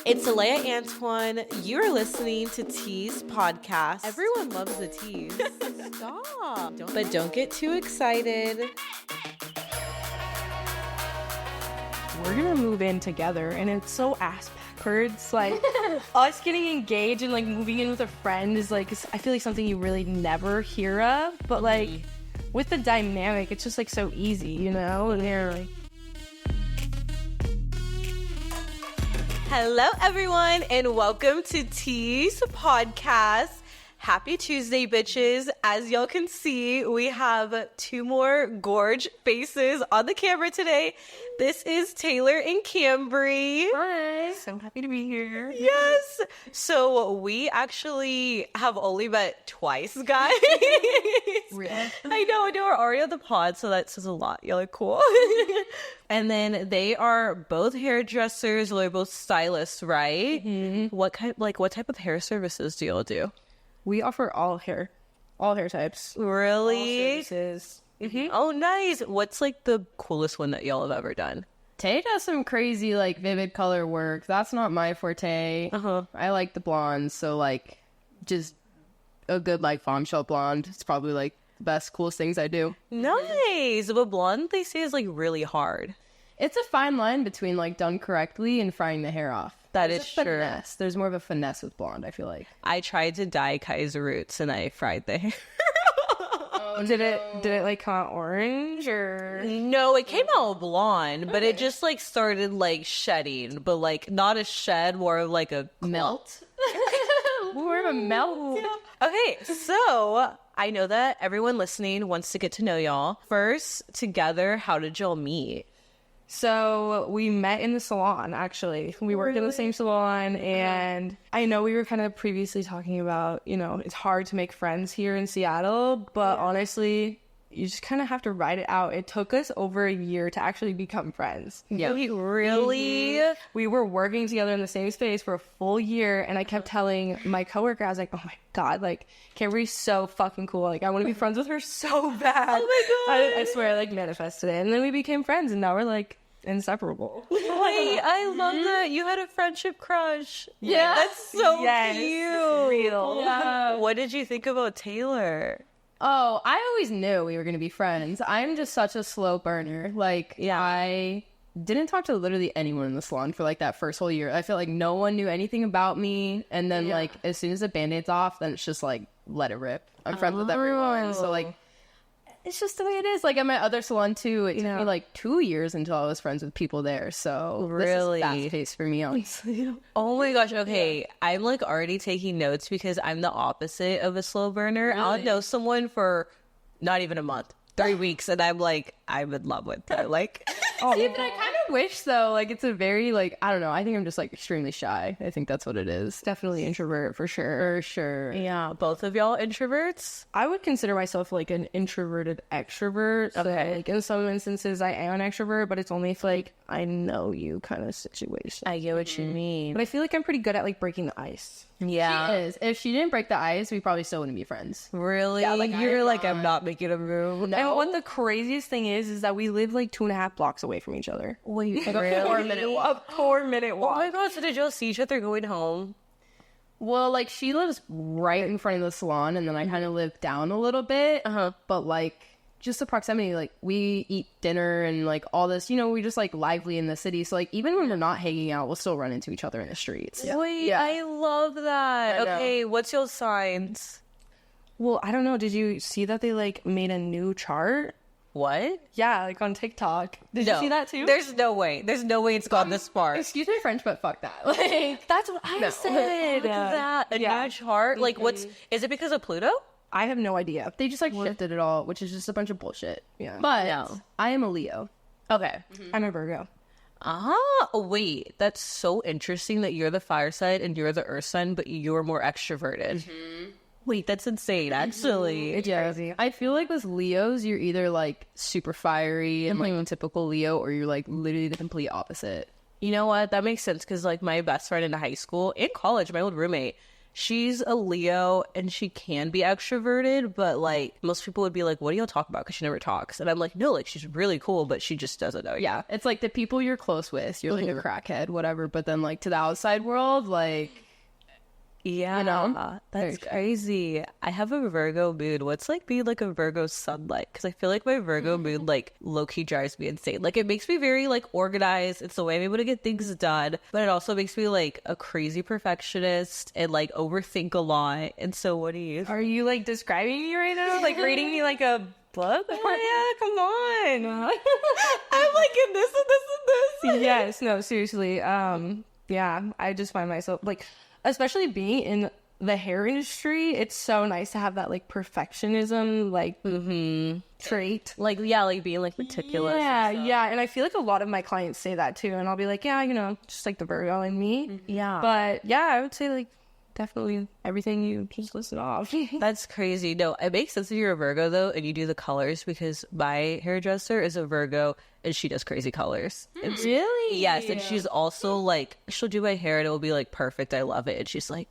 It's Alea Antoine. You're listening to Tease podcast. Everyone loves the tease. Stop. Don't get too excited. We're gonna move in together, and it's so ass backwards. Like, us getting engaged and like moving in with a friend is like, I feel like something you really never hear of. But like, with the dynamic, it's just like so easy, you know? And they're like, Hello, everyone, and welcome to Tease podcast. Happy Tuesday, bitches. As y'all can see, we have two more gorge faces on the camera today. This is Tayler and Cambree. hi. So happy to be here. Yes. So we actually have only met twice, guys. Really? I know we're already on the pod, so that says a lot. Y'all are cool. And then they are both hairdressers. They're both stylists, right? Mm-hmm. What type of hair services do y'all do? We offer all hair types. Really? All services. Mm-hmm. Oh, nice. What's like the coolest one that y'all have ever done? Tay does some crazy, like, vivid color work. That's not my forte. I like the blondes, so, like, just a good, like, bombshell blonde. It's probably, like, the best, coolest things I do. Nice. But blonde, they say, is, like, really hard. It's a fine line between, like, done correctly and frying the hair off. That There's is a true. finesse. There's more of a finesse with blonde, I feel like. I tried to dye Kai's roots, and I fried the hair. Did it like come out orange or? No, it came out blonde, but it just like started like shedding, but like not a shed, more of like a Melt? More of a melt? Yeah. Okay, so I know that everyone listening wants to get to know y'all. First, together, how did y'all meet? So we met in the salon, actually. We worked in the same salon, and I know we were kind of previously talking about, you know, it's hard to make friends here in Seattle, but honestly, you just kind of have to ride it out. It took us over a year to actually become friends. Yeah. Really? We were working together in the same space for a full year, and I kept telling my coworker, I was like, oh my God, like, Cambree's so fucking cool. Like, I want to be friends with her so bad. Oh my God. I swear, I like, manifested it. And then we became friends, and now we're like inseparable. Wait, I love that. You had a friendship crush. Yeah. That's so Yes. cute. Real. Yeah. What did you think about Tayler? Oh, I always knew we were going to be friends. I'm just such a slow burner. Like, Yeah. I didn't talk to literally anyone in the salon for, like, that first whole year. I feel like no one knew anything about me. And then, like, as soon as the Band-Aid's off, then it's just, like, let it rip. I'm friends with everyone. So, like, it's just the way it is. Like, at my other salon, too, it took me, like, 2 years until I was friends with people there. So, Really? this is fast-paced for me, honestly. Oh my gosh, okay. I'm like already taking notes because I'm the opposite of a slow burner. I'll know someone for not even a month, 3 weeks, and I'm like, I'm in love with her. Like, See, but I kind of wish, though, like, it's a very, like, I don't know. I think I'm just, like, extremely shy. I think that's what it is. Definitely introvert, for sure. For sure. yeah, both of y'all introverts? I would consider myself like an introverted extrovert. So, Okay. like, in some instances, I am an extrovert, but it's only if, like, I know you kind of situation. I get what you mean. But I feel like I'm pretty good at, like, breaking the ice. Yeah. She is. If she didn't break the ice, we probably still wouldn't be friends. Really? Yeah, like, You're I'm like, I'm not making a move. And what the craziest thing is that we live, like, 2.5 blocks away from each other. Wait, A really? 4-minute walk. A 4-minute Oh walk. my god, so did y'all see each other going home? Well, like, she lives right in front of the salon, and then I kind of live down a little bit. But, like, just the proximity, like, we eat dinner and, like, all this, you know, we just, like, lively in the city. So, like, even when we're not hanging out, we'll still run into each other in the streets. Wait, Yeah. I love that. I know. Okay, what's your signs? Well, I don't know. Did you see that they, like, made a new chart? What? Yeah, like, on TikTok. Did you see that, too? There's no way. There's no way it's gone this far. Excuse my French, but fuck that. Like, That's what I said. Look at that. A Yeah. new chart? Like, is it because of Pluto? I have no idea. they just, like, shifted it all, which is just a bunch of bullshit. Yeah. But No. I am a Leo. Okay. I'm a Virgo. Wait. That's so interesting that you're the fire sign and you're the earth sign, but you're more extroverted. Wait, that's insane, actually. It's crazy. I feel like with Leos, you're either like super fiery and like a typical Leo, or you're like literally the complete opposite. You know what? That makes sense because, like, my best friend in high school and college, my old roommate, she's a Leo and she can be extroverted, but like most people would be like, what do y'all talk about? Because she never talks. And I'm like, no, like she's really cool, but she just doesn't know. Yeah, it's like the people you're close with, you're like a crackhead, whatever. But then like to the outside world, like, yeah, you know, that's crazy. I have a Virgo mood. What's like being like a Virgo sun like? Because I feel like my Virgo mood like low-key drives me insane. Like it makes me very like organized. It's the way I'm able to get things done, but it also makes me like a crazy perfectionist and like overthink a lot. And so what do you? Are you like describing me right now? Like reading me like a book? Oh, yeah, come on. I'm like in this and this and this. Yes, no, seriously. Yeah, I just find myself like, especially being in the hair industry, it's so nice to have that like perfectionism like trait. Like, yeah, like being like meticulous. Yeah, and I feel like a lot of my clients say that too, and I'll be like, yeah, you know, just like the Virgo in me. Yeah. But yeah, I would say like definitely everything you just listed off. That's crazy. No, it makes sense if you're a Virgo though, and you do the colors, because my hairdresser is a Virgo and she does crazy colors. Really? Yes, and she's also like, she'll do my hair and it will be like perfect. I love it. And she's like,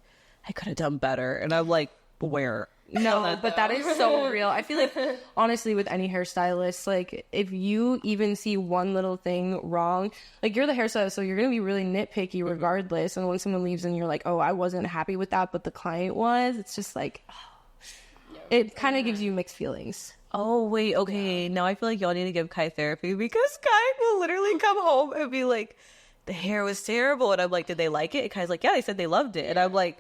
I could have done better. And I'm like, where? No, but that is so real. I feel like, honestly, with any hairstylist, like, if you even see one little thing wrong, like, you're the hairstylist, so you're going to be really nitpicky regardless. And when someone leaves and you're like, oh, I wasn't happy with that, but the client was, it's just like, it kind of gives you mixed feelings. Oh, wait, okay. Now I feel like y'all need to give Kai therapy, because Kai will literally come home and be like, the hair was terrible. And I'm like, did they like it? And Kai's like, yeah, they said they loved it. And I'm like,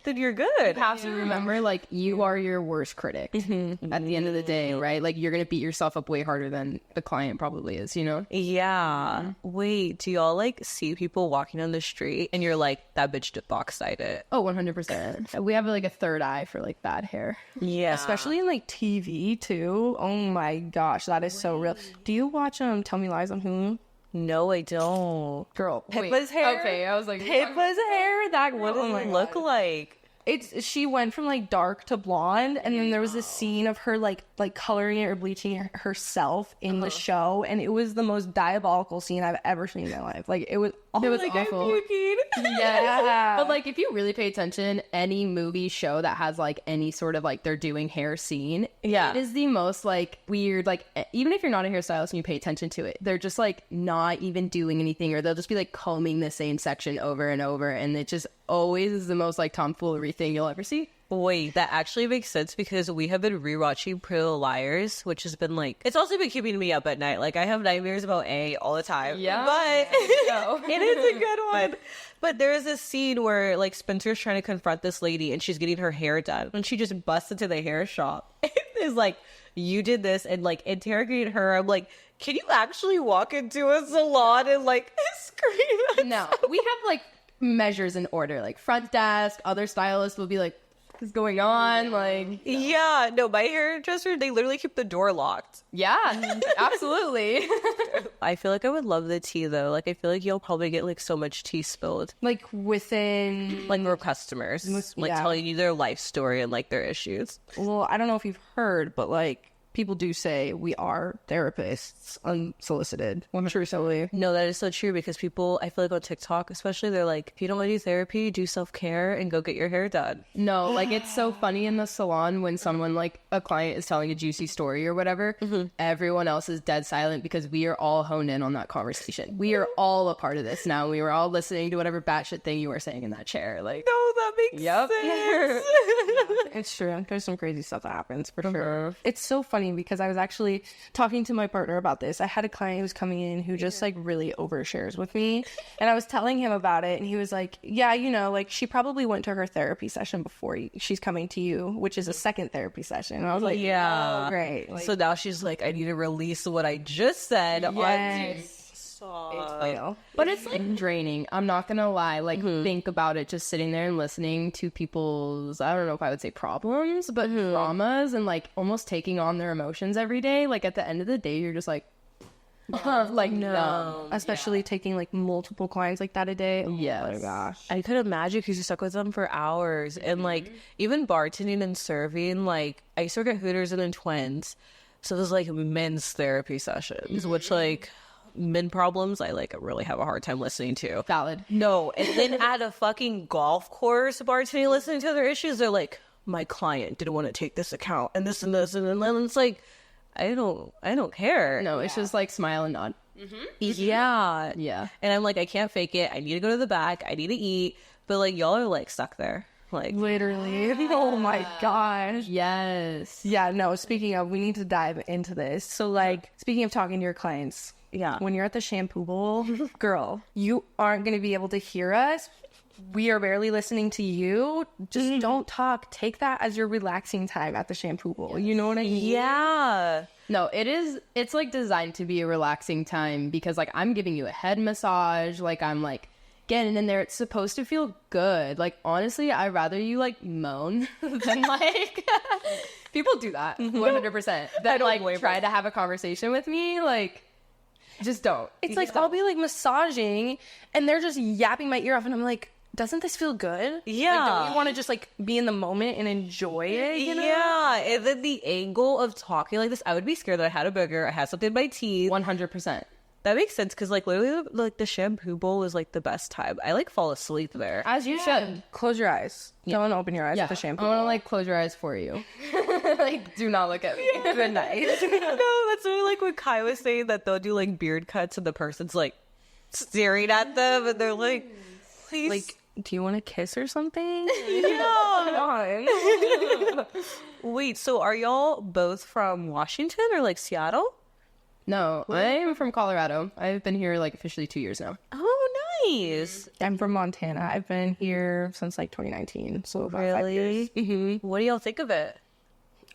then you're good. You have to remember, like, you are your worst critic at the end of the day, right? Like, you're going to beat yourself up way harder than the client probably is, you know? Yeah. Wait, do y'all, like, see people walking on the street and you're like, that bitch did box-dyed it? Oh, 100%. We have, like, a third eye for, like, bad hair. Yeah. Especially in, like, TV, too. Oh, my gosh. That is so real. Do you watch Tell Me Lies on Hulu? No, I don't. Girl, Pippa's hair. Okay, I was like, Pippa's hair. That what does it look like? She went from like dark to blonde, and then there was this scene of her like coloring it or bleaching herself in the show, and it was the most diabolical scene I've ever seen in my life. Like it was like, awful. Yeah. But like if you really pay attention, any movie show that has like any sort of like they're doing hair scene, it is the most like weird, like even if you're not a hairstylist and you pay attention to it, they're just like not even doing anything, or they'll just be like combing the same section over and over, and it just always is the most like tomfoolery thing you'll ever see. Wait, that actually makes sense, because we have been rewatching Pretty Little Liars, which has been like, it's also been keeping me up at night. Like I have nightmares about A all the time. Yeah, but it is a good one. But there is a scene where like Spencer's trying to confront this lady and she's getting her hair done, and she just busts into the hair shop and is like, you did this, and like interrogating her. I'm like, can you actually walk into a salon and like scream? No, we have like measures in order, like front desk, other stylists will be like, what's going on? Like, yeah, no, my hairdresser, they literally keep the door locked. Yeah, absolutely. I feel like I would love the tea though. Like I feel like you'll probably get like so much tea spilled, like within like more customers, like telling you their life story and like their issues. Well, I don't know if you've heard, but like people do say we are therapists unsolicited. Truthfully. No, that is so true, because people, I feel like on TikTok especially, they're like, if you don't want to do therapy, do self-care and go get your hair done. No, like it's so funny in the salon when someone like a client is telling a juicy story or whatever, everyone else is dead silent, because we are all honed in on that conversation. We are all a part of this now. We were all listening to whatever batshit thing you were saying in that chair. Like, no, that makes sense. It's true. There's some crazy stuff that happens for sure. It's so funny because I was actually talking to my partner about this. I had a client who was coming in who just like really overshares with me, and I was telling him about it, and he was like, yeah, you know, like she probably went to her therapy session before she's coming to you, which is a second therapy session. And I was like, yeah, oh, great. Like, so now she's like, I need to release what I just said. Yes. But it's like draining, I'm not gonna lie. Like think about it, just sitting there and listening to people's, I don't know if I would say problems, but traumas, and like almost taking on their emotions every day. Like at the end of the day, you're just like, like no, especially taking like multiple clients like that a day. Yes. Oh my gosh, I could imagine, because you're stuck with them for hours. And like even bartending and serving, like I used to work at Hooters and then Twins, so there's like men's therapy sessions, which like, men problems, I like really have a hard time listening to. Valid. No, and then at a fucking golf course, bartending, listening to their issues, they're like, my client didn't want to take this account and this, and then it's like, I don't care. No, it's just like smile and nod. Yeah. Yeah. And I'm like, I can't fake it. I need to go to the back. I need to eat. But like, y'all are like stuck there. Like, Literally. Oh my gosh. Yes. Yeah, no, speaking of, we need to dive into this. So, like, speaking of talking to your clients, yeah. when you're at the shampoo bowl, girl, you aren't going to be able to hear us. We are barely listening to you. Just don't talk. Take that as your relaxing time at the shampoo bowl. You know what I mean? Yeah. No, it's like designed to be a relaxing time because like I'm giving you a head massage, like I'm like getting in there. It's supposed to feel good. Like honestly, I'd rather you like moan than like people do that 100%. That like try to have a conversation with me, like just don't. It's like I'll be like massaging and they're just yapping my ear off and I'm like, doesn't this feel good? Yeah. Like, don't you want to just like be in the moment and enjoy it? You know? Yeah. And then the angle of talking like this, I would be scared that I had a booger. I had something in my teeth. 100%. That makes sense because like literally like the shampoo bowl is like the best time. I like fall asleep there. As you should. Close your eyes. Don't open your eyes with the shampoo. I want to like close your eyes for you. Like do not look at me. Good night. No, that's really like what Kai was saying, that they'll do like beard cuts and the person's like staring at them and they're like, please. Like, do you want to kiss or something? Yeah. Wait, so are y'all both from Washington or like Seattle? No, I'm from Colorado. I've been here like officially 2 years now. Oh, nice. I'm from Montana. I've been here since like 2019. So about 5 years. Mm-hmm. What do y'all think of it?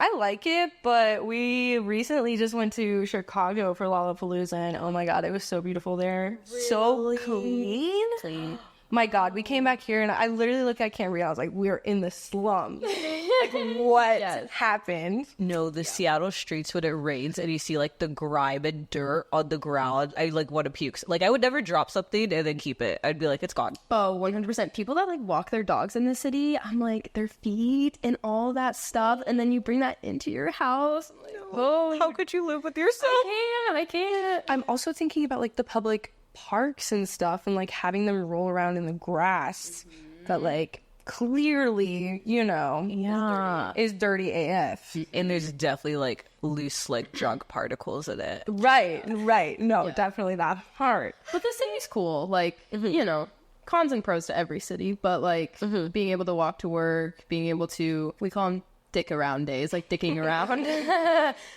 I like it, but we recently just went to Chicago for Lollapalooza and oh my god, it was so beautiful there. So clean. My god, we came back here and I literally looked at Cambree. I was like, we're in the slums. Like, what happened? No, the Seattle streets when it rains and you see like the grime and dirt on the ground, I like want to puke. Like I would never drop something and then keep it. I'd be like, it's gone. Oh, 100%. People that like walk their dogs in the city, I'm like, their feet and all that stuff, and then you bring that into your house. I'm like, oh, How could you live with yourself? I can't. I'm also thinking about like the public parks and stuff and like having them roll around in the grass that like clearly, you know, is dirty AF. And there's definitely like loose, slick, drunk particles in it. Right. No, definitely that part. But the city's cool. Like, you know, cons and pros to every city, but like being able to walk to work, being able to, we call them dick around days, like dicking around.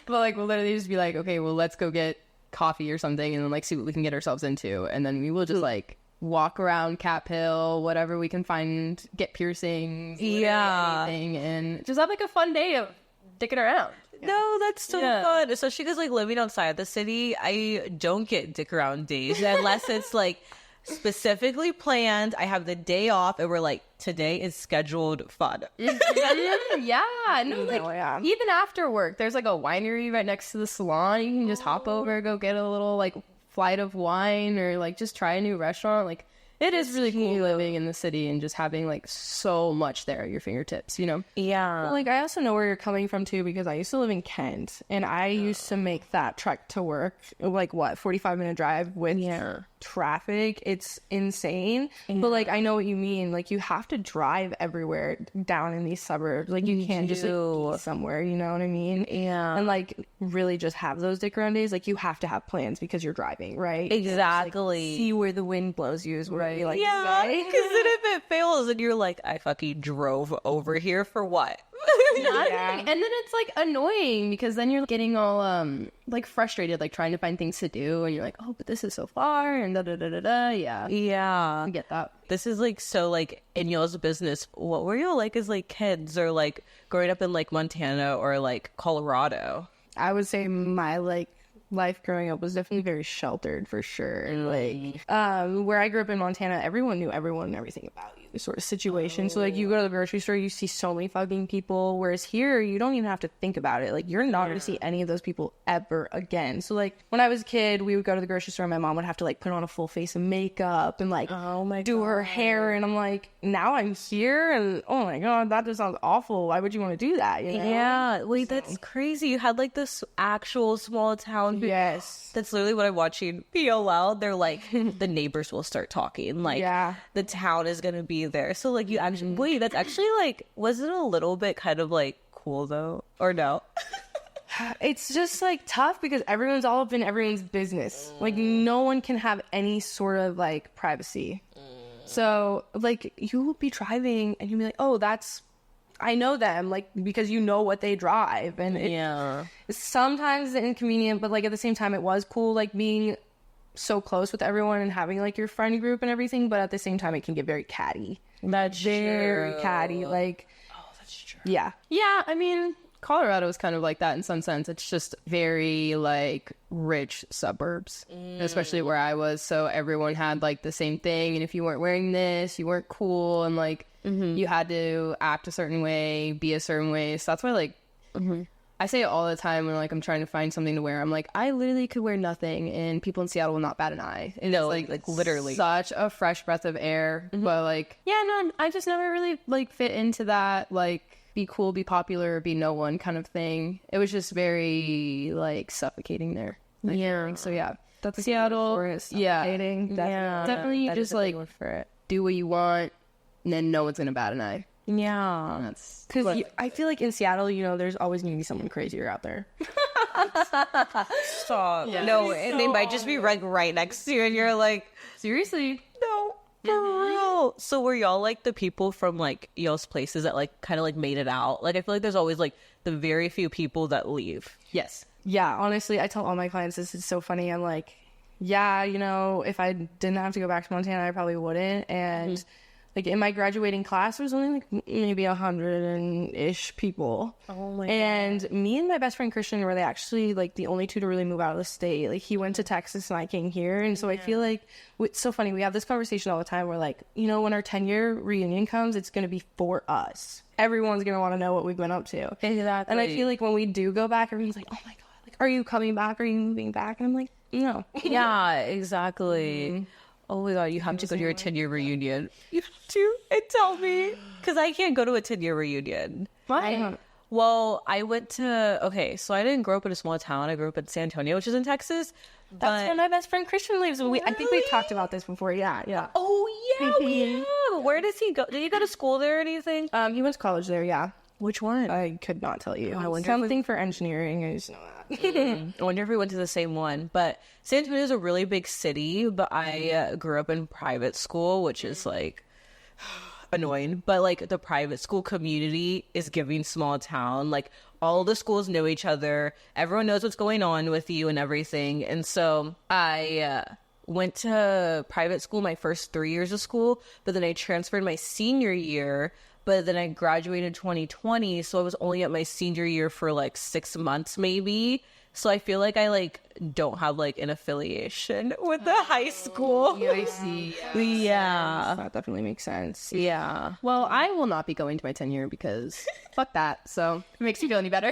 But like we'll literally just be like, okay, well, let's go get coffee or something and then like see what we can get ourselves into, and then we will just like walk around Cap Hill, whatever we can find, get piercings, anything, and just have like a fun day of dicking around. No, that's so fun. Especially because like living outside the city, I don't get dick around days unless it's like specifically planned. I have the day off and we're like, today is scheduled fun. Yeah, no, like even after work, there's like a winery right next to the salon. You can just hop over, go get a little like flight of wine, or like just try a new restaurant. Like it is really cool living in the city and just having like so much there at your fingertips, you know? Yeah. Well, like I also know where you're coming from too, because I used to live in Kent and I used to make that trek to work like 45-minute drive with traffic. It's insane. But like I know what you mean. Like you have to drive everywhere down in these suburbs. Like you can't just like, eat somewhere, you know what I mean? Yeah. And like really just have those dick around days. Like you have to have plans because you're driving, right? Exactly. Like, see where the wind blows you is what you like to Yeah, say. because then if it fails and you're like, I fucking drove over here for what? And then it's like annoying because then you're getting all like frustrated, like trying to find things to do, and you're like, oh, but this is so far, and da da da da da. Yeah, I get that. This is like so like in y'all's business. What were y'all like as like kids or like growing up in like Montana or like Colorado? I would say my like life growing up was definitely very sheltered for sure. Like where I grew up in Montana, everyone knew everyone and everything about you sort of situation. So like you go to the grocery store, you see so many fucking people, whereas here you don't even have to think about it. Like you're not going to see any of those people ever again. So like when I was a kid, we would go to the grocery store and my mom would have to like put on a full face of makeup and like do her hair, and I'm like, now I'm here and oh my god, that just sounds awful. Why would you want to do that, you know? Yeah, wait, that's crazy. You had like this actual small town Yes. That's literally what I'm watching POL. They're like, the neighbors will start talking. Like, the town is going to be there. So, like, you actually, wait, that's actually, like, was it a little bit kind of, like, cool, though? Or no? It's just, like, tough because everyone's all up in everyone's business. Like, no one can have any sort of, like, privacy. So, like, you will be driving and you'll be like, oh, I know them, like, because you know what they drive. And it's sometimes inconvenient, but, like, at the same time, it was cool, like, being so close with everyone and having, like, your friend group and everything. But at the same time, it can get very catty. That's very true. catty. Like, oh, that's true. Yeah. Yeah, I mean, Colorado is kind of like that in some sense. It's just very, like, rich suburbs, especially where I was. So everyone had, like, the same thing. And if you weren't wearing this, you weren't cool. And, like, you had to act a certain way, be a certain way. So that's why, like, I say it all the time when, like, I'm trying to find something to wear. I'm like, I literally could wear nothing and people in Seattle will not bat an eye. It's, no, like literally. Such a fresh breath of air. But, like, yeah, no, I just never really, like, fit into that, like, be cool, be popular, be no one kind of thing. It was just very, like, suffocating there. So, yeah. That's Seattle. Suffocating. Definitely you just, like, do what you want, and then no one's gonna bat an eye. Yeah. Because I feel like in Seattle, you know, there's always going to be someone crazier out there. Stop. Yeah. No, and they might just be right next to you, and you're like, seriously? No. For real. So were y'all like the people from like y'all's places that like kind of like made it out? Like I feel like there's always like the very few people that leave. Yes. Yeah, honestly, I tell all my clients this is so funny. I'm like, yeah, you know, if I didn't have to go back to Montana, I probably wouldn't. And like in my graduating class, there was only like maybe 100-ish people. Oh my and God. Me and my best friend Christian were actually like the only two to really move out of the state. Like he went to Texas and I came here, and so I feel like it's so funny. We have this conversation all the time. We're like, you know, when our 10-year reunion comes, it's going to be for us. Everyone's going to want to know what we've been up to. Exactly. And I feel like when we do go back, everyone's like, oh my God, like, are you coming back? Are you moving back? And I'm like, no. Yeah, exactly. Oh my God, you have to go to your 10-year reunion. You have to, and tell me. Because I can't go to a 10-year reunion. Why? Well, I went to, okay, so I didn't grow up in a small town. I grew up in San Antonio, which is in Texas. That's where my best friend Christian lives. I think we talked about this before. Yeah. Oh, yeah, we have. Where does he go? Did he go to school there or anything? He went to college there, yeah. Which one? I could not tell you. I wonder Something for engineering. I just know that. I wonder if we went to the same one. But San Antonio is a really big city, but I grew up in private school, which is like annoying. But like the private school community is giving small town. Like all the schools know each other. Everyone knows what's going on with you and everything. And so I went to private school my first 3 years of school, but then I transferred my senior year. But then I graduated in 2020, so I was only at my senior year for like 6 months maybe. So I feel like I like don't have like an affiliation with the high school. Yeah, I see. Yeah. That definitely makes sense. Yeah. Well, I will not be going to my 10-year because fuck that. So if it makes you feel any better.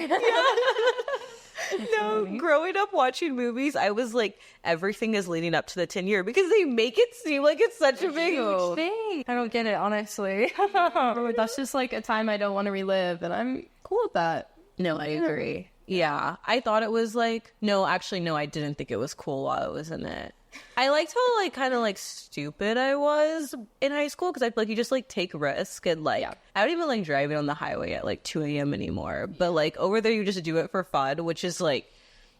No, growing up watching movies, I was like, everything is leading up to the 10-year because they make it seem like it's such a big thing. I don't get it, honestly. That's just like a time I don't want to relive, and I'm cool with that. No, I agree. Yeah. I thought it was like, no, actually, no, I didn't think it was cool while I was in it. I liked how like kind of like stupid I was in high school because I feel like you just like take risk and like I don't even like driving on the highway at like 2 a.m. anymore. But like over there you just do it for fun, which is like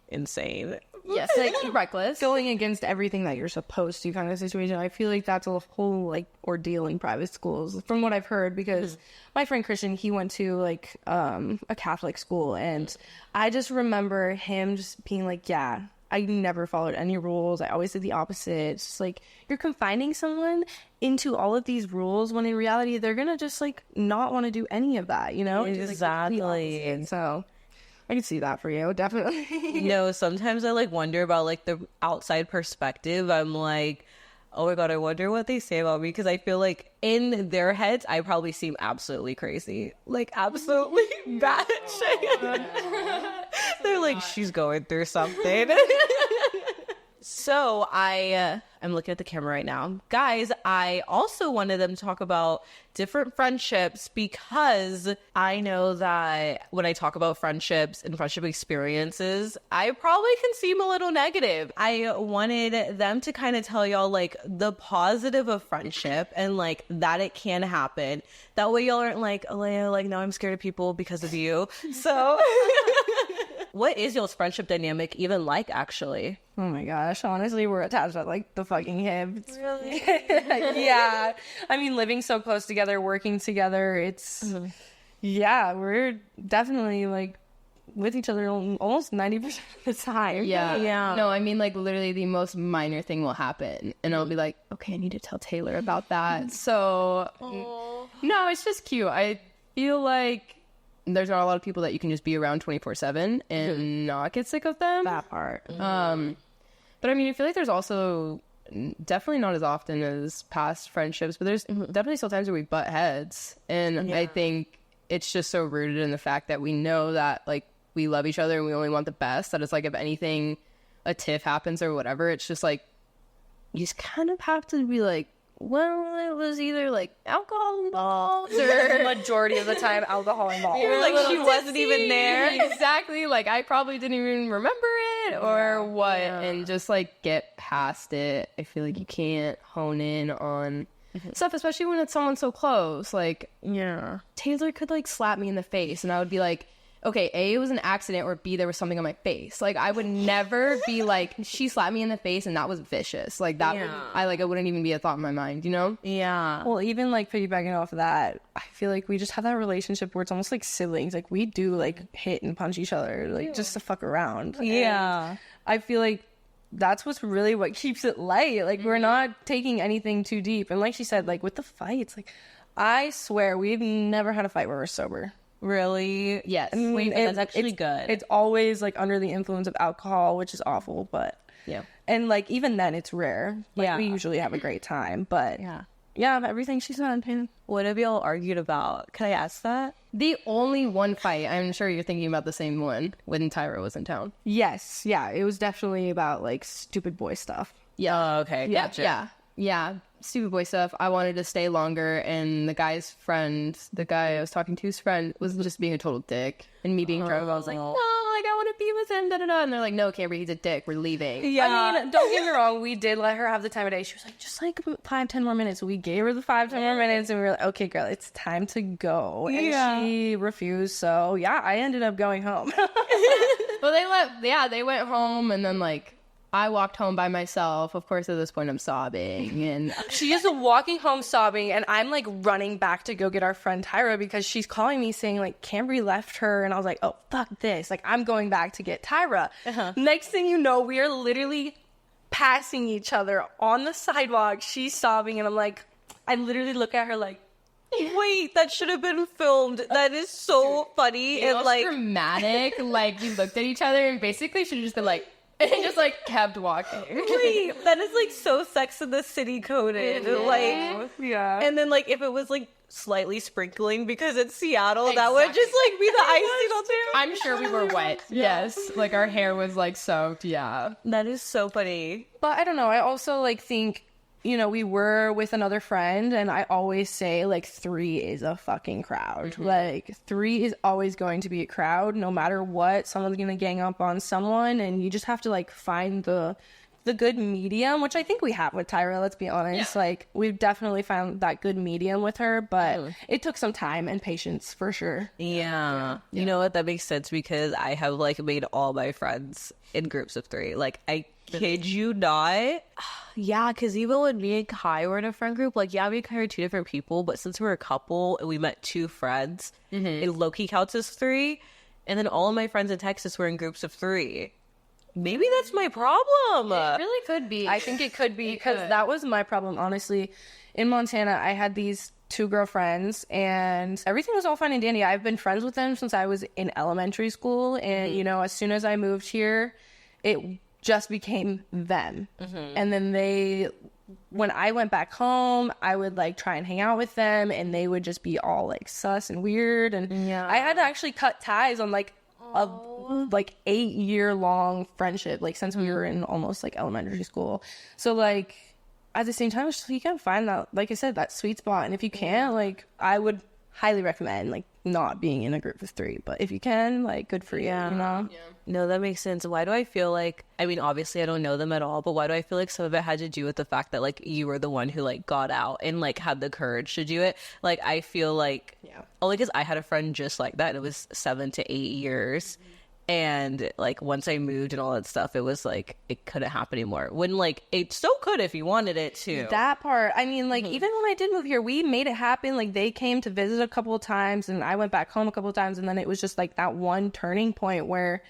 insane. Yes, like reckless. Going against everything that you're supposed to kind of situation. I feel like that's a whole like ordeal in private schools from what I've heard, because my friend Christian, he went to like a Catholic school, and I just remember him just being like, yeah, I never followed any rules. I always did the opposite. It's just like you're confining someone into all of these rules when in reality they're gonna just like not want to do any of that, you know? Exactly. And so I can see that for you, definitely. No, sometimes I like wonder about like the outside perspective. I'm like, oh my God, I wonder what they say about me, because I feel like in their heads I probably seem absolutely crazy, like absolutely batshit. They're like, she's going through something. So I'm looking at the camera right now. Guys, I also wanted them to talk about different friendships because I know that when I talk about friendships and friendship experiences, I probably can seem a little negative. I wanted them to kind of tell y'all like the positive of friendship and like that it can happen. That way y'all aren't like, Alea, like now I'm scared of people because of you. So what is y'all's friendship dynamic even like, actually? Oh my gosh, honestly, we're attached at like the fucking hip. Really? Yeah. I mean, living so close together, working together, it's, yeah, we're definitely like with each other almost 90% of the time. Yeah. No, I mean, like, literally the most minor thing will happen. And I'll be like, okay, I need to tell Taylor about that. So, no, it's just cute. I feel like there's not a lot of people that you can just be around 24/7 and not get sick of them. That part. But I mean, I feel like there's also definitely not as often as past friendships, but there's definitely still times where we butt heads. And I think it's just so rooted in the fact that we know that, like, we love each other and we only want the best, that it's like if anything, a tiff happens or whatever, it's just like, you just kind of have to be like, well, it was either like alcohol involved or Majority of the time, alcohol involved. Like she wasn't even there. Exactly. Like I probably didn't even remember it or what. And just like get past it. I feel like you can't hone in on stuff, especially when it's someone so close. Like, Taylor could like slap me in the face and I would be like, okay, A, it was an accident, or B, there was something on my face. Like, I would never be like, she slapped me in the face and that was vicious. Like, that it wouldn't even be a thought in my mind, you know? Yeah. Well, even like piggybacking off of that, I feel like we just have that relationship where it's almost like siblings. Like, we do like hit and punch each other, like just to fuck around. Yeah. And I feel like that's what's really what keeps it light. Like, we're not taking anything too deep. And like she said, like with the fights, like I swear we've never had a fight where we're sober. Really? Yes. Wait, that's actually good. It's always like under the influence of alcohol, which is awful, but and like even then it's rare. Like we usually have a great time, but everything she said. What have y'all argued about? Can I ask that? The only one fight, I'm sure you're thinking about the same one, when Tyra was in town. Yes, it was definitely about like stupid boy stuff. Yeah. Oh, okay. Gotcha. Yeah. Stupid boy stuff. I wanted to stay longer, and the guy's friend, the guy I was talking to's friend, was just being a total dick. And me being drunk, I was like, no, like, I want to be with him, da-da-da. And they're like, no, Cambree, he's a dick. We're leaving. Yeah. I mean, don't get me wrong. We did let her have the time of day. She was like, just like 5-10 more minutes. We gave her the 5-10 more minutes, and we were like, okay, girl, it's time to go. And she refused. So, I ended up going home. Well, they went home, and then, like, I walked home by myself. Of course, at this point, I'm sobbing. And she is walking home sobbing, and I'm, like, running back to go get our friend Tyra because she's calling me saying, like, Cambree left her. And I was like, oh, fuck this. Like, I'm going back to get Tyra. Next thing you know, we are literally passing each other on the sidewalk. She's sobbing, and I'm like, I literally look at her like, wait, that should have been filmed. That is so funny. It and, was like, dramatic. Like, we looked at each other and basically should have just been like, and just like kept walking. Wait, that is like so Sex in the City coded. Like, and then like if it was like slightly sprinkling because it's Seattle, that would just like be the icing on there. I'm sure we were wet. Yes, like our hair was like soaked. Yeah, that is so funny. But I don't know. I also like think, you know, we were with another friend, and I always say, like, 3 is a fucking crowd. Like, 3 is always going to be a crowd, no matter what. Someone's gonna gang up on someone, and you just have to, like, find the good medium, which I think we have with Tyra, let's be honest. Like, we've definitely found that good medium with her, but it took some time and patience, for sure. Yeah. You know what? That makes sense because I have, like, made all my friends in groups of 3. Like, I kid you not. Yeah, because even when me and Kai were in a friend group, like, me and Kai are 2 different people, but since we're a couple and we met 2 friends, it low-key counts as 3. And then all of my friends in Texas were in groups of 3. Maybe that's my problem. It really could be. I think it could be because that was my problem, honestly. In Montana, I had these 2 girlfriends, and everything was all fine and dandy. I've been friends with them since I was in elementary school, and, you know, as soon as I moved here, it just became them. And then when I went back home, I would like try and hang out with them, and they would just be all like sus and weird, and I had to actually cut ties on like like 8-year long friendship, like since we were in almost like elementary school. So like at the same time, it's just, you can find that, like I said, that sweet spot. And if you can't, like, I would highly recommend like not being in a group of 3, but if you can, like, good for you, you know? No, that makes sense. Why do I feel like, I mean, obviously I don't know them at all, but why do I feel like some of it had to do with the fact that like you were the one who like got out and like had the courage to do it? Like, I feel like only because I had a friend just like that, and it was 7 to 8 years. And like once I moved and all that stuff, it was like it couldn't happen anymore. When like it still could if you wanted it to. That part, I mean, like even when I did move here, we made it happen. Like they came to visit a couple of times, and I went back home a couple of times, and then it was just like that one turning point where,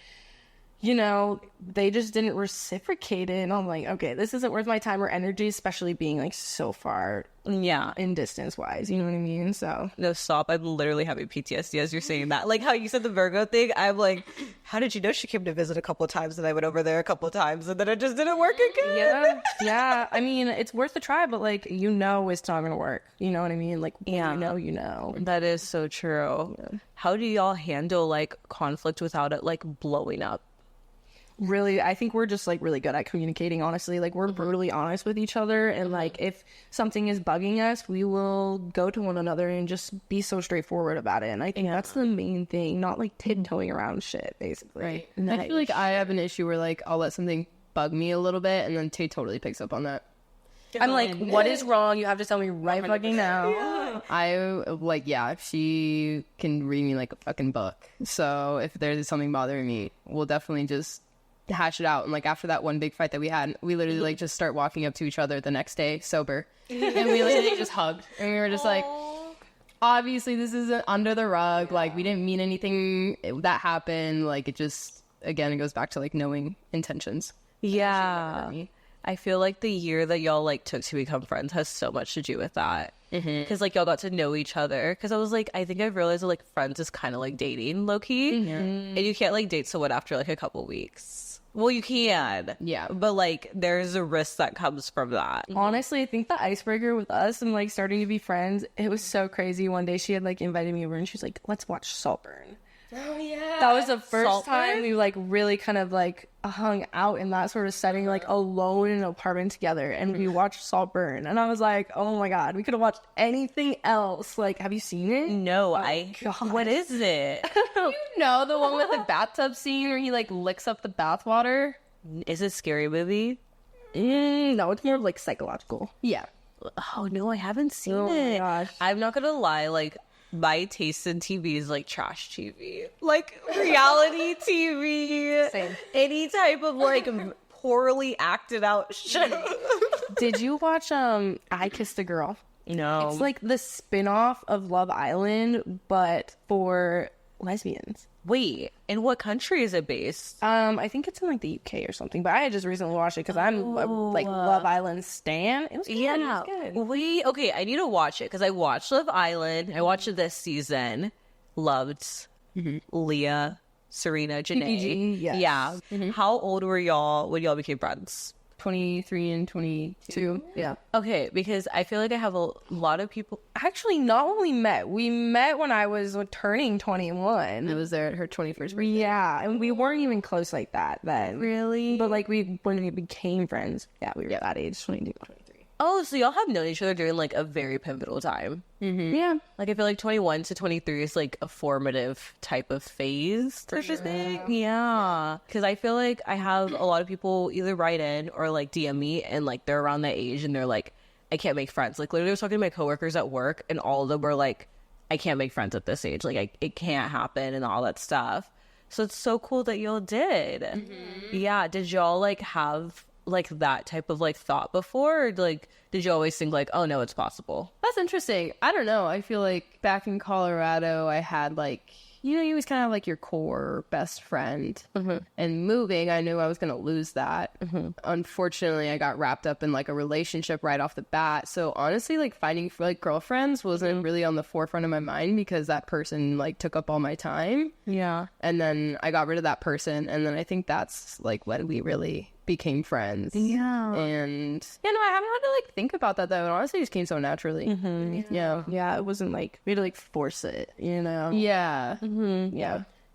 you know, they just didn't reciprocate it. And I'm like, okay, this isn't worth my time or energy, especially being like so far in distance wise, you know what I mean? So no, stop. I'm literally having PTSD as you're saying that. Like how you said the Virgo thing, I'm like, how did you know she came to visit a couple of times and I went over there a couple of times and then it just didn't work again? Yeah. I mean, it's worth a try, but like, you know, it's not gonna work, you know what I mean? Like, you know that is so true. How do y'all handle like conflict without it like blowing up? Really, I think we're just like really good at communicating, honestly. Like we're brutally honest with each other, and like if something is bugging us, we will go to one another and just be so straightforward about it. And I think that's the main thing, not like tiptoeing around shit, basically. Right. I feel like I have an issue where like I'll let something bug me a little bit, and then Tay totally picks up on that. I'm like, what is wrong? You have to tell me right fucking now. I like, she can read me like a fucking book. So if there's something bothering me, we'll definitely just hash it out. And like after that one big fight that we had, we literally like just start walking up to each other the next day sober, and we literally just hugged, and we were just like, obviously this isn't under the rug, like we didn't mean anything that happened, like it just, again, it goes back to like knowing intentions. I feel like the year that y'all like took to become friends has so much to do with that, because like y'all got to know each other. Because I was like, I think I've realized that like friends is kind of like dating low key, and you can't like date someone after like a couple weeks. Well, you can, but like there's a risk that comes from that. Honestly, I think the icebreaker with us and like starting to be friends, it was so crazy. One day she had like invited me over and she's like, let's watch Saltburn. Oh yeah, that was the first time we like really kind of like hung out in that sort of setting, like alone in an apartment together, and we watched Saltburn, and I was like, oh my god, we could have watched anything else. Like, have you seen it? No. What is it? You know, the one with the bathtub scene where he like licks up the bathwater. Is it a scary movie? No, it's more like psychological. Oh no, I haven't seen it. Oh my gosh. I'm not gonna lie, like my taste in TV is like trash TV, like reality TV. Same. Any type of like poorly acted out show. Did you watch I Kissed a Girl? No. It's like the spin-off of Love Island, but for lesbians. Wait, in what country is it based? I think it's in like the UK or something, but I had just recently watched it because I'm like Love Island stan. It was good. Yeah. It was good. Wait, okay, I need to watch it because I watched Love Island. I watched it this season. Loved Leah, Serena, Janae. PPG, yes. Yeah. How old were y'all when y'all became friends? 23 and 22. Yeah. Okay, because I feel like I have a lot of people. Actually, not when we met when I was turning 21. I was there at her 21st birthday. Yeah, and we weren't even close like that then. Really? But like when we became friends, we were that age, 22, 23. Oh, so y'all have known each other during like a very pivotal time. Yeah. Like I feel like 21 to 23 is like a formative type of phase. For sure. Yeah. Because I feel like I have a lot of people either write in or like DM me, and like they're around that age and they're like, I can't make friends. Like literally I was talking to my coworkers at work and all of them were like, I can't make friends at this age. Like it can't happen and all that stuff. So it's so cool that y'all did. Yeah. Did y'all like have like that type of like thought before, or like did you always think like, oh no, it's possible? That's interesting. I don't know, I feel like back in Colorado I had like, you know, you always kind of have like your core best friend, and moving, I knew I was gonna lose that. Unfortunately, I got wrapped up in like a relationship right off the bat, so honestly like finding like girlfriends wasn't really on the forefront of my mind because that person like took up all my time. And then I got rid of that person, and then I think that's like when we really became friends. And no, I haven't had to like think about that though. It honestly just came so naturally. Yeah, it wasn't like we had to like force it, you know. Yeah.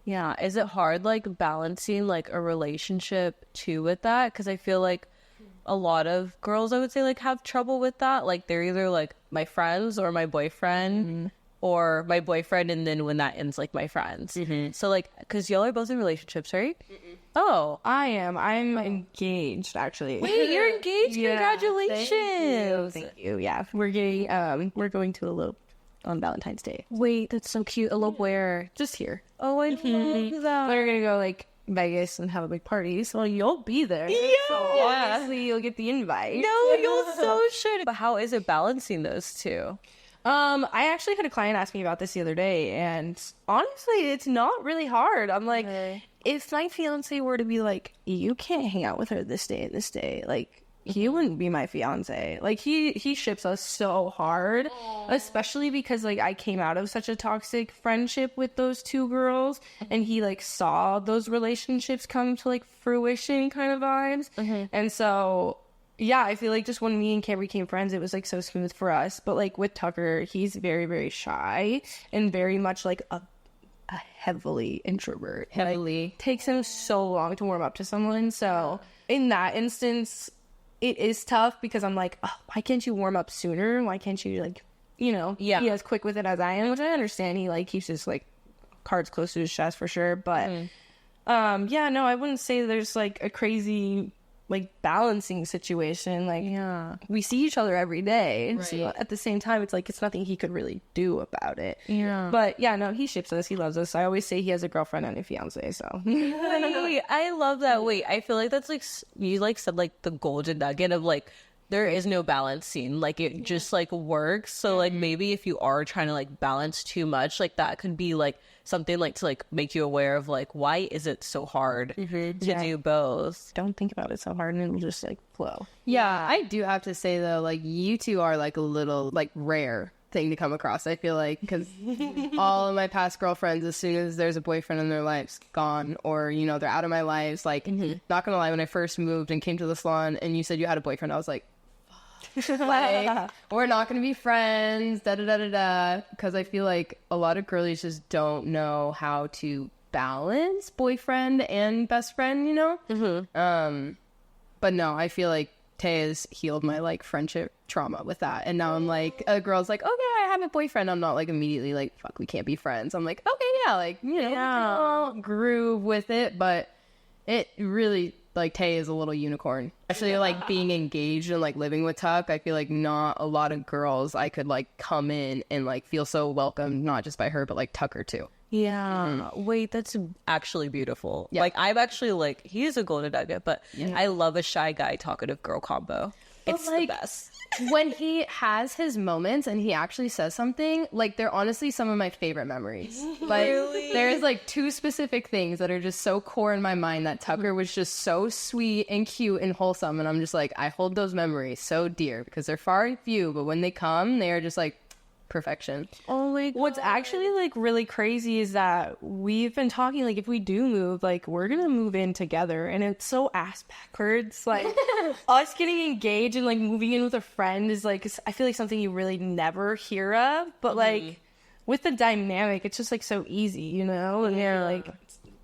Yeah. Is it hard, like, balancing, like, a relationship, too, with that? Because I feel like a lot of girls, I would say, like, have trouble with that. Like, they're either, like, my friends or my boyfriend, or my boyfriend, and then when that ends, like, my friends. So, like, because y'all are both in relationships, right? Oh. I'm engaged, actually. Wait, you're engaged? Yeah. Congratulations. Thank you. Yeah, we're going to elope on Valentine's Day. Wait, that's so cute. Elope where? Just here. Oh, I love that. We're gonna go like Vegas and have a big party, so you'll be there. Yeah. So obviously you'll get the invite. No, you so should. But how is it balancing those two? I actually had a client ask me about this the other day, and honestly, it's not really hard. I'm like, if my fiance were to be like, you can't hang out with her this day and this day, like, he wouldn't be my fiance. Like, he ships us so hard, especially because, like, I came out of such a toxic friendship with those two girls, and he, like, saw those relationships come to, like, fruition kind of vibes. And so, yeah, I feel like just when me and Cambree became friends, it was, like, so smooth for us. But, like, with Tucker, he's very, very shy and very much, like, a heavily introvert. Like, takes him so long to warm up to someone. So, in that instance, it is tough because I'm like, oh, why can't you warm up sooner? Why can't you, like, you know, be as quick with it as I am? Which I understand. He, like, keeps his, like, cards close to his chest for sure. But, yeah, no, I wouldn't say there's, like, a crazy, like, balancing situation. Like, we see each other every day. Right. So at the same time, it's like, it's nothing he could really do about it. Yeah. But, yeah, no, he ships us. He loves us. I always say he has a girlfriend and a fiance, so. Wait, I love that. Wait, I feel like that's, like, you, like, said, like, the golden nugget of, like, there is no balancing. Like, it just, like, works. So, like, maybe if you are trying to, like, balance too much, like, that could be, like, something, like, to, like, make you aware of, like, why is it so hard to do both? Don't think about it so hard and it'll just, like, flow. Yeah, I do have to say, though, like, you two are, like, a little, like, rare thing to come across, I feel like, because all of my past girlfriends, as soon as there's a boyfriend in their lives, gone, or, you know, they're out of my lives. Like, not gonna lie, when I first moved and came to the salon and you said you had a boyfriend, I was like, like, we're not gonna be friends, because I feel like a lot of girlies just don't know how to balance boyfriend and best friend, you know. But no, I feel like Tay has healed my, like, friendship trauma with that, and now I'm like, a girl's like, okay, I have a boyfriend, I'm not, like, immediately like, fuck, we can't be friends. I'm like, okay, yeah, like, you know, I'll groove with it. But it really, like, Tay is a little unicorn. Actually, like, being engaged and, like, living with Tuck, I feel like not a lot of girls I could, like, come in and, like, feel so welcomed, not just by her, but, like, Tucker too. Yeah. Wait, that's actually beautiful. Yeah. Like, I'm actually, like, he's a golden nugget, but I love a shy guy, talkative girl combo. It's like, the best. When he has his moments and he actually says something, like, they're honestly some of my favorite memories. Like, there's, like, two specific things that are just so core in my mind that Tucker was just so sweet and cute and wholesome, and I'm just like, I hold those memories so dear because they're far and few, but when they come, they are just like perfection. Oh my God. What's actually, like, really crazy is that we've been talking, like, if we do move, like, we're gonna move in together, and it's so ass backwards. Like, us getting engaged and, like, moving in with a friend is, like, I feel like something you really never hear of, but like, with the dynamic, it's just, like, so easy, you know? And like,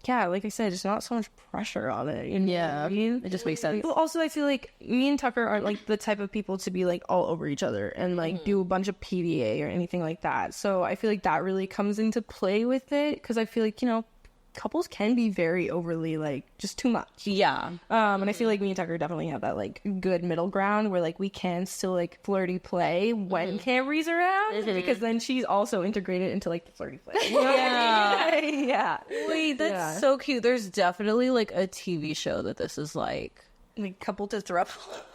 yeah, like I said, just not so much pressure on it. You know what I mean? It just makes sense. But also, I feel like me and Tucker aren't, like, the type of people to be, like, all over each other and, like, do a bunch of PDA or anything like that. So I feel like that really comes into play with it, because I feel like, you know, couples can be very overly, like, just too much. Yeah. And I feel like me and Tucker definitely have that, like, good middle ground where, like, we can still, like, flirty play when Cambree's around, because then she's also integrated into, like, the flirty play. Yeah. Wait, that's so cute. There's definitely, like, a TV show that this is like couple disrupt.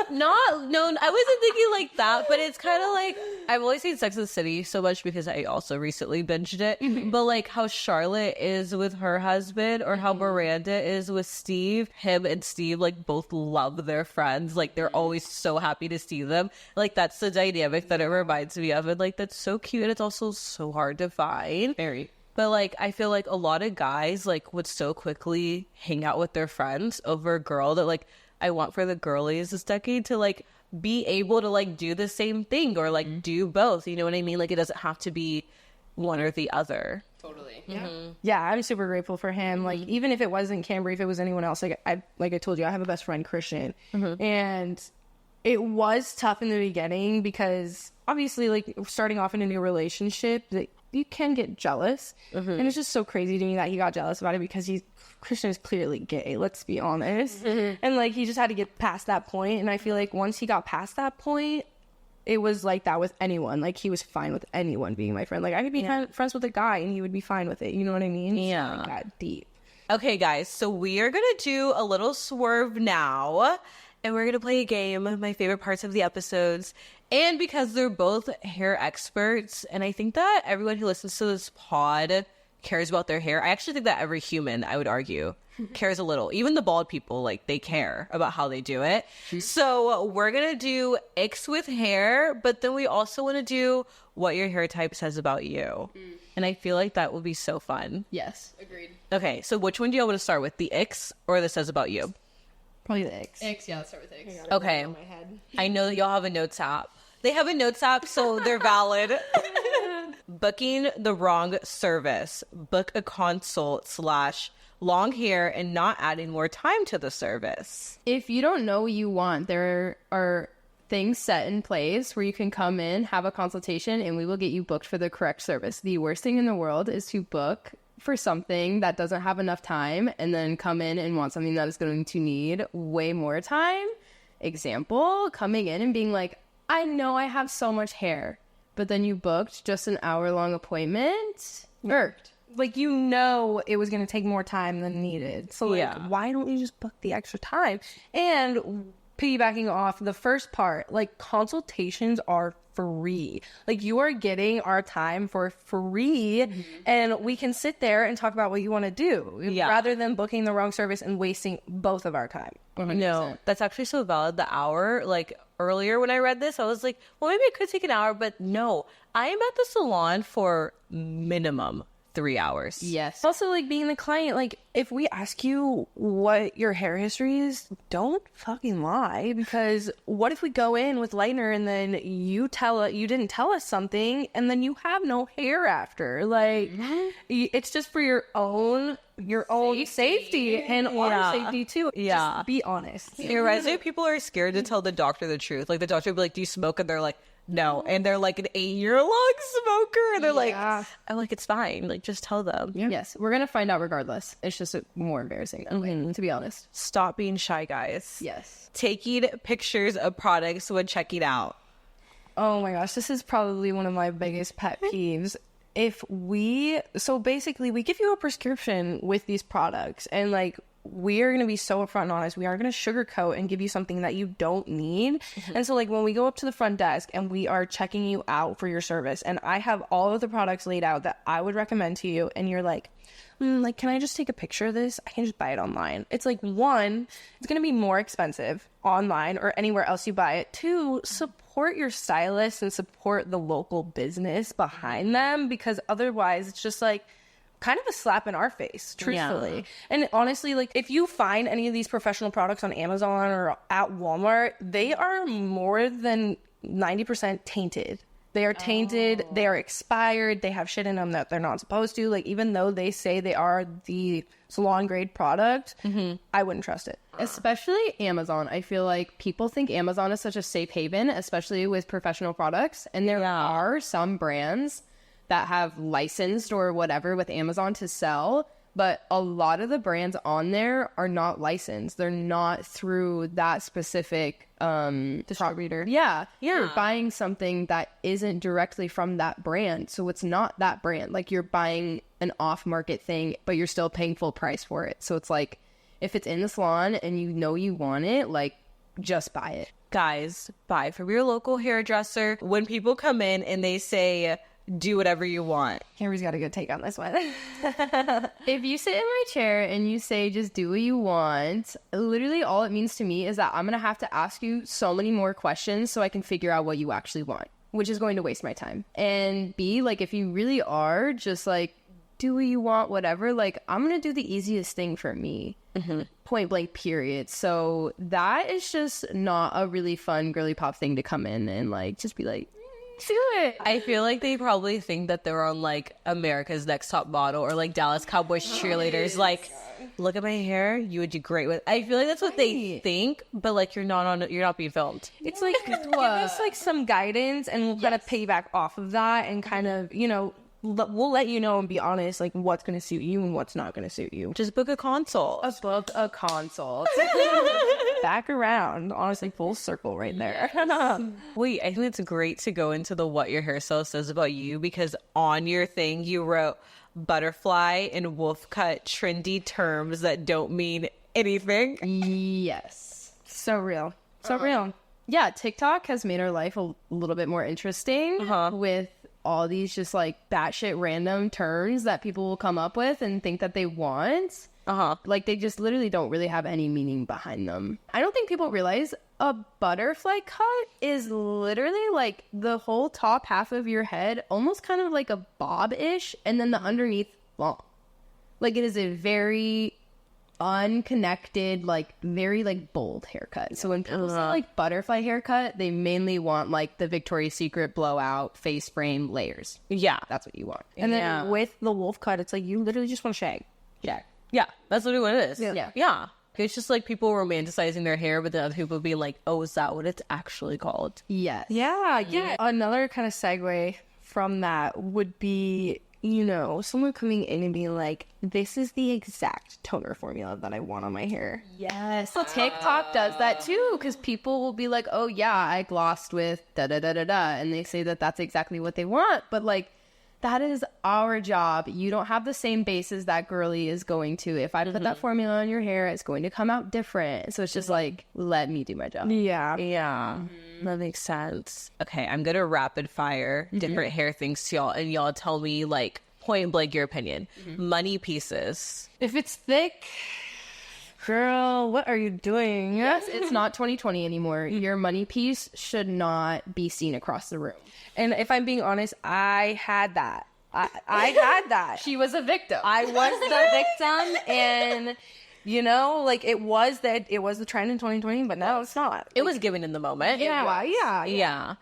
No, I wasn't thinking like that, but it's kind of like, I've always seen Sex and the City so much because I also recently binged it, but like how Charlotte is with her husband, or how Miranda is with Steve. Him and Steve, like, both love their friends. Like, they're always so happy to see them. Like, that's the dynamic that it reminds me of, and like, that's so cute, and it's also so hard to find. Very. But, like, I feel like a lot of guys, like, would so quickly hang out with their friends over a girl that, like, I want for the girlies this decade to, like, be able to, like, do the same thing, or, like, do both. You know what I mean? Like, it doesn't have to be one or the other. Totally. Yeah, I'm super grateful for him. Like, even if it wasn't Cambree, if it was anyone else, like I told you, I have a best friend, Christian, and it was tough in the beginning because obviously, like, starting off in a new relationship, that you can get jealous, and it's just so crazy to me that he got jealous about it because Christian is clearly gay. Let's be honest, and like he just had to get past that point. And I feel like once he got past that point, it was like that with anyone. Like, he was fine with anyone being my friend. Like, I could be friends with a guy and he would be fine with it. You know what I mean? Yeah. So, like, that deep. Okay, guys, so we are going to do a little swerve now, and we're going to play a game, my favorite parts of the episodes. And because they're both hair experts, and I think that everyone who listens to this pod cares about their hair. I actually think that every human, I would argue, cares a little. Even the bald people, like, they care about how they do it. So we're going to do icks with hair, but then we also want to do what your hair type says about you. And I feel like that will be so fun. Yes, agreed. Okay, so which one do you want to start with, the icks or the says about you? Probably the icks. Icks, yeah, let's start with icks. Okay, I know that y'all have a notes app. They have a notes app, so they're valid. Booking the wrong service. Book a consult / long hair and not adding more time to the service. If you don't know what you want, there are things set in place where you can come in, have a consultation, and we will get you booked for the correct service. The worst thing in the world is to book for something that doesn't have enough time and then come in and want something that is going to need way more time. Example, coming in and being like, I know I have so much hair, but then you booked just an hour-long appointment. Irked. Like, you know it was going to take more time than needed. So, like, why don't you just book the extra time? And piggybacking off the first part, like, consultations are free. Like, you are getting our time for free, and we can sit there and talk about what you want to do rather than booking the wrong service and wasting both of our time. 100%. No, that's actually so valid. The hour, like, earlier when I read this, I was like, well, maybe it could take an hour, but no. I am at the salon for minimum 3 hours. Yes. Also, like, being the client, like, if we ask you what your hair history is, don't fucking lie, because what if we go in with lightener and then you didn't tell us something and then you have no hair after? Like, it's just for your own safety and our safety too. Yeah. Just be honest. It reminds me of people are scared to tell the doctor the truth. Like, the doctor would be like, do you smoke? And they're like, no. And they're like an 8-year-long smoker. And they're like, I'm like, it's fine. Like, just tell them. Yes, we're going to find out regardless. It's just more embarrassing that way, to be honest. Stop being shy, guys. Yes. Taking pictures of products when checking out. Oh my gosh, this is probably one of my biggest pet peeves. So basically we give you a prescription with these products, and like, we are going to be so upfront and honest. We aren't going to sugarcoat and give you something that you don't need. And so, like, when we go up to the front desk and we are checking you out for your service, and I have all of the products laid out that I would recommend to you, and you're like, can I just take a picture of this? I can just buy it online. It's like, one, it's going to be more expensive online or anywhere else you buy it. Two, support your stylist and support the local business behind them, because otherwise it's just like kind of a slap in our face, truthfully. And honestly, like, if you find any of these professional products on Amazon or at Walmart, they are more than 90% tainted. They are tainted, they are expired, they have shit in them that they're not supposed to. Like, even though they say they are the salon grade product, I wouldn't trust it. Especially Amazon. I feel like people think Amazon is such a safe haven, especially with professional products. And there are some brands that have licensed or whatever with Amazon to sell, but a lot of the brands on there are not licensed. They're not through that specific Distributor. You're buying something that isn't directly from that brand, so it's not that brand. Like, you're buying an off-market thing, but you're still paying full price for it. So it's like, if it's in the salon and you know you want it, like, just buy it. Guys, buy from your local hairdresser. When people come in and they say, do whatever you want, Cambree's got a good take on this one. If you sit in my chair and you say, just do what you want, literally all it means to me is that I'm going to have to ask you so many more questions so I can figure out what you actually want, which is going to waste my time. And B, like, if you really are just like, do what you want, whatever, like, I'm going to do the easiest thing for me. Point blank, period. So that is just not a really fun girly pop thing to come in and like, just be like, do it. I feel like they probably think that they're on like America's Next Top Model or like Dallas Cowboys cheerleaders. Like, look at my hair, you would do great with. I feel like that's what they think, but like you're not being filmed. It's like, give us like some guidance and we'll kind of piggyback off of that and kind of, you know, we'll let you know and be honest, like what's going to suit you and what's not going to suit you. Just book a consult. Book a consult. Back around, honestly, full circle right there. Wait, I think it's great to go into the what your hairstylist says about you, because on your thing you wrote butterfly and wolf cut trendy terms that don't mean anything. Yes. So real. So real. Yeah, TikTok has made our life a little bit more interesting with all these just like batshit random terms that people will come up with and think that they want. Like they just literally don't really have any meaning behind them. I don't think people realize a butterfly cut is literally like the whole top half of your head, almost kind of like a bob-ish, and then the underneath long. Like it is a very unconnected, like very like bold haircut. So when people say like butterfly haircut, they mainly want like the Victoria's Secret blowout face frame layers. Yeah, That's what you want. And then with the wolf cut, it's like you literally just want to shag. yeah, that's literally what it is. Yeah. It's just like people romanticizing their hair, but then other people be like, oh, is that what it's actually called? Yes. Yeah. Another kind of segue from that would be, you know, someone coming in and being like, this is the exact toner formula that I want on my hair. Yes. So TikTok does that too, because people will be like, oh yeah, I glossed with da da da da da, and they say that that's exactly what they want, but like that is our job. You don't have the same bases that girly is going to. If I put that formula on your hair, it's going to come out different. So it's just like, let me do my job. Yeah. That makes sense. Okay, I'm gonna rapid fire different hair things to y'all, and y'all tell me like point blank your opinion. Money pieces. If it's thick, girl, what are you doing? Yes, it's not 2020 anymore. Your money piece should not be seen across the room. And if I'm being honest, I had that. I had that. She was a victim. I was the victim, and you know, like it was the trend in 2020, but no, it's not. It was given in the moment. Yeah.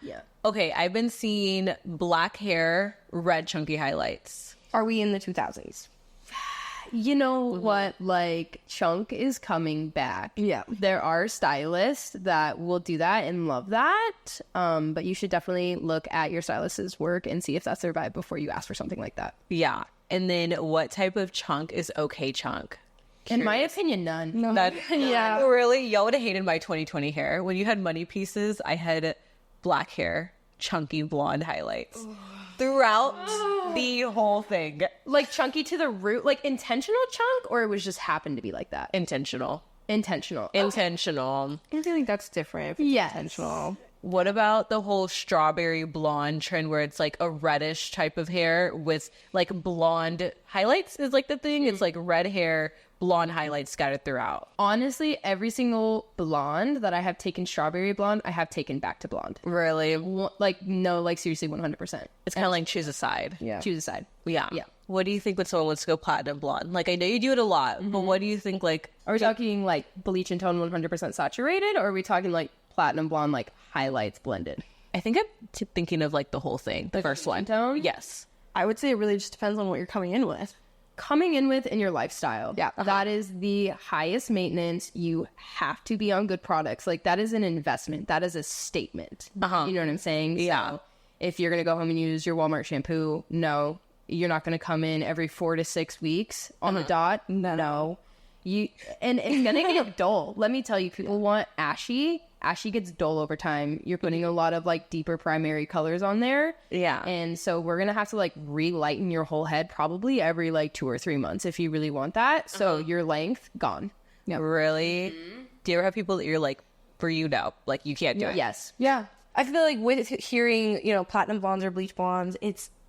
Okay, I've been seeing black hair, red chunky highlights. Are we in the 2000s? You know what? Like, chunk is coming back. Yeah. There are stylists that will do that and love that. But you should definitely look at your stylist's work and see if that's their vibe before you ask for something like that. Yeah. And then what type of chunk is okay chunk? In my opinion, none. No. Yeah. Really? Y'all would have hated my 2020 hair. When you had money pieces, I had black hair, chunky blonde highlights. Throughout the whole thing. Like, chunky to the root, like intentional chunk, or it was just happened to be like that? Intentional. Intentional. I feel like that's different. If it's intentional. What about the whole strawberry blonde trend where it's like a reddish type of hair with like blonde highlights is like the thing? It's like red hair, blonde highlights scattered throughout. Honestly, every single blonde that I have taken strawberry blonde, I have taken back to blonde. Really? Like, no, like seriously, 100%. It's kind of like choose a side. Yeah. Choose a side. Yeah. Yeah. What do you think when someone wants to go platinum blonde? Like, I know you do it a lot, but what do you think, like... Are we talking like bleach and tone 100% saturated, or are we talking like platinum blonde, like highlights blended? I think I'm thinking of like the whole thing. The first one. Tone? Yes. I would say it really just depends on what you're coming in with. Coming in with in your lifestyle. Yeah. That is the highest maintenance. You have to be on good products. Like, that is an investment. That is a statement. You know what I'm saying? Yeah. So if you're going to go home and use your Walmart shampoo, no. You're not going to come in every 4 to 6 weeks on the dot. No. And it's going to get dull. Let me tell you, people want ashy. Ashy gets dull over time. You're putting a lot of like deeper primary colors on there. Yeah. And so we're going to have to like relighten your whole head probably every like 2 or 3 months if you really want that. So your length, gone. Yeah. Really? Do you ever have people that you're like, for you now, like you can't do it? Yes. Yeah. I feel like with hearing, you know, platinum blondes or bleach blondes,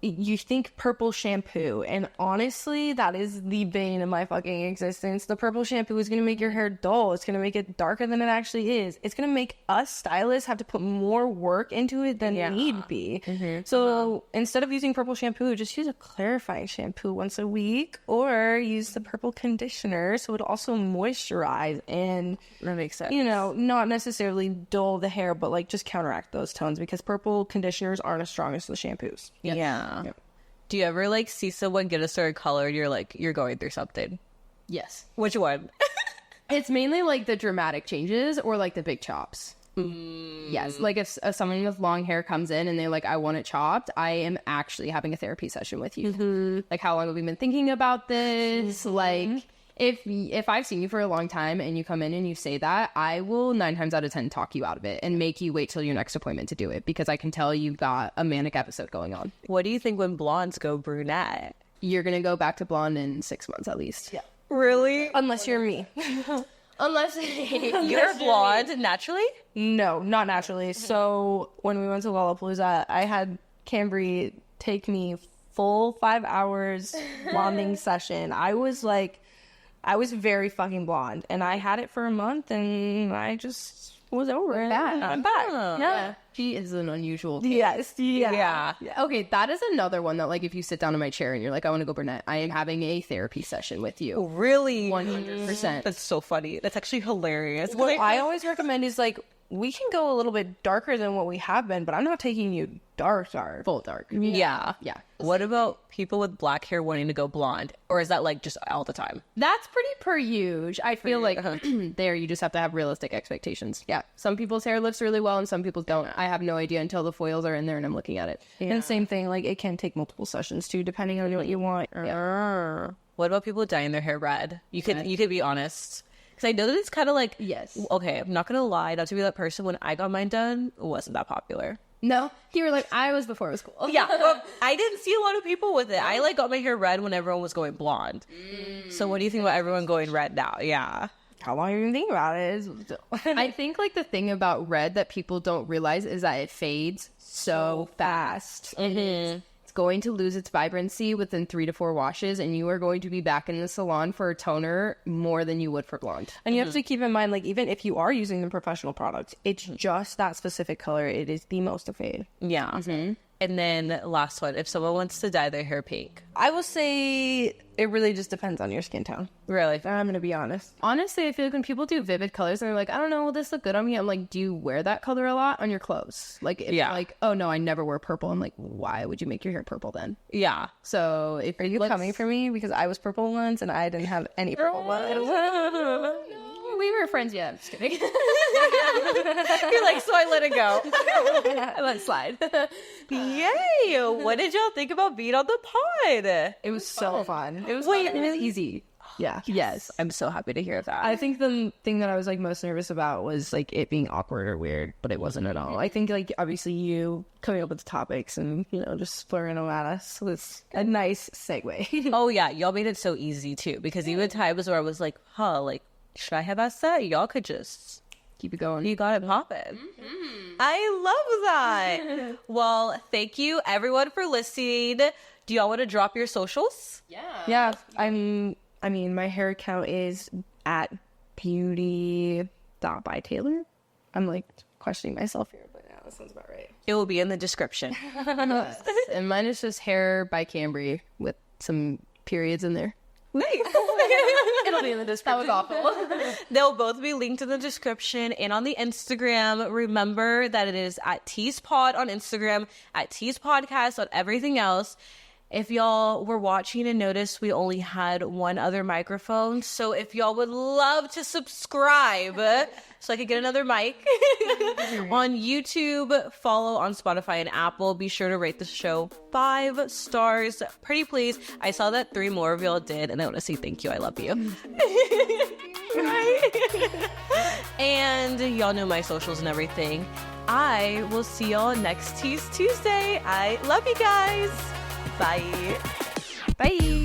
you think purple shampoo, and honestly, that is the bane of my fucking existence. The purple shampoo is going to make your hair dull. It's going to make it darker than it actually is. It's going to make us stylists have to put more work into it than need be. So instead of using purple shampoo, just use a clarifying shampoo once a week, or use the purple conditioner so it also moisturize and, That makes sense. you know, not necessarily dull the hair, but like just counteract those tones, because purple conditioners aren't as strong as the shampoos. Yeah. Do you ever like see someone get a certain color and you're like, you're going through something? Yes. Which one? It's mainly like the dramatic changes or like the big chops. Yes. Like if someone with long hair comes in and they're like, I want it chopped, I am actually having a therapy session with you. Like, how long have we been thinking about this? Like, if I've seen you for a long time and you come in and you say that, I will 9 times out of 10 talk you out of it and make you wait till your next appointment to do it, because I can tell you've got a manic episode going on. What do you think when blondes go brunette? You're going to go back to blonde in 6 months at least. Yeah. Really? Unless you're me. Unless You're blonde naturally? No, not naturally. So when we went to Lollapalooza, I had Cambree take me full 5 hours blonding session. I was very fucking blonde, and I had it for a month, and I just was over it. I'm back. Yeah. She is an unusual case. Yes. Yeah. Okay, that is another one that, like, if you sit down in my chair and you're like, I want to go brunette, I am having a therapy session with you. Really? 100%. That's so funny. That's actually hilarious. What I always recommend is, like, we can go a little bit darker than what we have been, but I'm not taking you dark. Full dark. Yeah. Yeah. What about people with black hair wanting to go blonde? Or is that like just all the time? That's pretty per usual. I feel like there you just have to have realistic expectations. Yeah. Some people's hair lifts really well and some people's don't. I have no idea until the foils are in there and I'm looking at it. And same thing, like, it can take multiple sessions too, depending on what you want. What about people dyeing their hair red? You could be honest. Because I know that it's kind of like, Yes. okay, I'm not going to lie. Not to be that person, when I got mine done, it wasn't that popular. No, you were like, I was before it was cool. Yeah, well, I didn't see a lot of people with it. I like got my hair red when everyone was going blonde. So what do you think about everyone going red now? Yeah. How long are you even thinking about it? I think, like, the thing about red that people don't realize is that it fades so fast. It's going to lose its vibrancy within 3 to 4 washes, and you are going to be back in the salon for a toner more than you would for blonde. And you have to keep in mind, like, even if you are using the professional product, it's just that specific color. It is the most to fade. Yeah. And then last one, if someone wants to dye their hair pink. I will say it really just depends on your skin tone. Really? I'm going to be honest. Honestly, I feel like when people do vivid colors and they're like, I don't know, will this look good on me? I'm like, do you wear that color a lot on your clothes? Like, if like, oh no, I never wear purple. I'm like, why would you make your hair purple then? Yeah. So if Are you coming for me? Because I was purple once and I didn't have any purple ones. we were friends yet. I'm just kidding. You're like, so I let it go. I let it slide. Yay! What did y'all think about being on the pod? It was so fun. It was fun. It was easy. Yeah. Yes. I'm so happy to hear that. I think the thing that I was, like, most nervous about was, like, it being awkward or weird, but it wasn't at all. I think, like, obviously you coming up with the topics and, you know, just flirting them at us was a nice segue. Oh yeah, y'all made it so easy too, because even times where I was like, like, should I have asked that? Y'all could just Keep it going. you got it popping. I love that. Well, thank you everyone for listening. Do y'all want to drop your socials? Yeah, I mean, my hair account is at beauty.bytaylor. I'm, like, questioning myself here, but yeah, that sounds about right. It will be in the description. And mine is just hair by Cambree with some periods in there. Nice. It'll be in the description. That was awful. They'll both be linked in the description and on the Instagram. Remember that it is at Tease Pod on Instagram, at Tease Podcast on everything else. If y'all were watching and noticed, we only had one other microphone. So if y'all would love to subscribe so I could get another mic on YouTube, follow on Spotify and Apple. Be sure to rate the show 5 stars. Pretty please. I saw that 3 more of y'all did, and I want to say thank you. I love you. And y'all know my socials and everything. I will see y'all next Tease Tuesday. I love you guys. Bye. Bye.